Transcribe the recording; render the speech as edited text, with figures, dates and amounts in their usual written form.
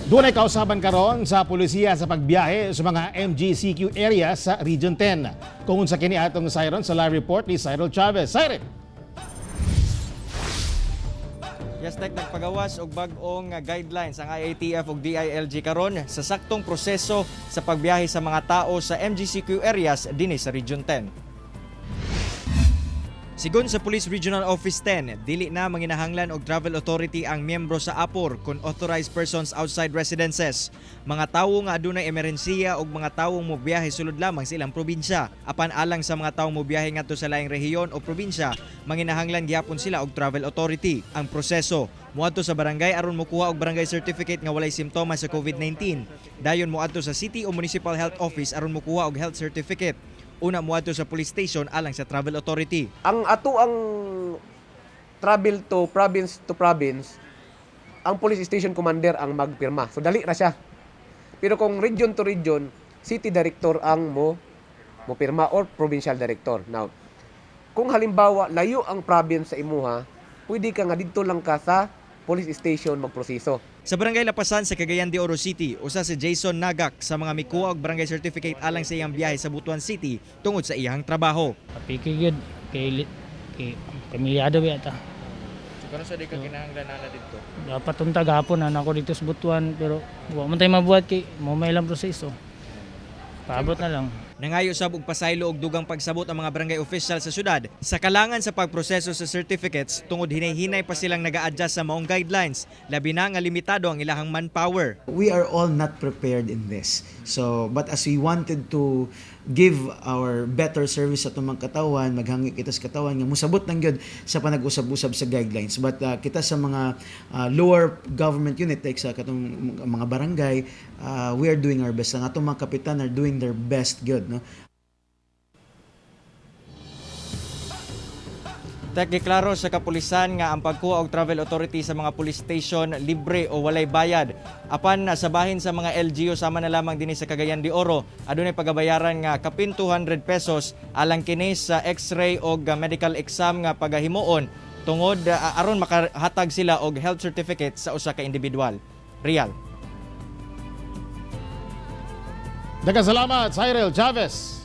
Dunay kausaban karon sa pulisiya sa pagbiyahe sa mga MGCQ area sa Region 10. Kung sa kini atong Siron sa live report ni Cyril Chavez. Siren! Yastek nagpagawas og bag-ong guidelines ang IATF ug DILG karon sa saktong proseso sa pagbiyahe sa mga tao sa MGCQ areas dinhi sa Region 10. Sigon sa Police Regional Office 10, dili na manginahanglan og travel authority ang miyembro sa APOR kung authorized persons outside residences. Mga tawo nga adunay emerhensiya og mga tawong mobiyahe sulod lamang sa ilang probinsya. Apan alang sa mga tawong mobiyahe ngadto sa laing rehiyon o probinsya, manginahanglan gyapon sila og travel authority. Ang proseso, moadto sa barangay aron mokuha og barangay certificate nga walay simptomas sa COVID-19. Dayon moadto sa City o Municipal Health Office aron mokuha og health certificate. Una moadto sa police station alang sa travel authority. Ang travel to province, ang police station commander ang magpirma. So dali ra siya. Pero kung region to region, city director ang mo pirma or provincial director. Now, kung halimbawa layo ang province sa imuha, pwede ka nga didto lang ka sa police station magproseso. Sa Barangay Lapasan sa Cagayan de Oro City, usa si Jason Nagak sa mga mikuha og barangay certificate alang sa iyang biyahe sa Butuan City tungod sa iyang trabaho. Pikigid kay pamilyado ba ta. Siguro sa di ka kinahanglan na dito. Dapat unta gapon na ako dito sa Butuan pero wa man tay mabuhat kay mo may lang proseso. Paabot na lang. Nangayo sab og pasaylo og dugang pagsabot ang mga barangay official sa syudad sa kalangan sa pagproseso sa certificates tungod hinay-hinay pa silang naga-adjust sa maong guidelines, labi na nga limitado ang ilahang manpower. We are all not prepared in this. So, but as we wanted to give our better service sa tumang katawan, maghangi kita sa katawan nga musabot ng gyud sa panag-usab-usab sa guidelines. But kita sa mga lower government unit like sa katong mga barangay, we are doing our best. Ang atong mga kapitan are doing their best good, no? Giklaro sa kapulisan nga ang pagkuha og travel authority sa mga police station libre o walay bayad. Apan sa bahin sa mga LGU sama na lamang dinhi sa Cagayan de Oro, adunay pagabayaran nga kapin 200 pesos alang kini sa X-ray o medical exam nga pagahimuon tungod aron makahatag sila og health certificate sa usa ka individual. Real. Daghang salamat, Cyril Chavez.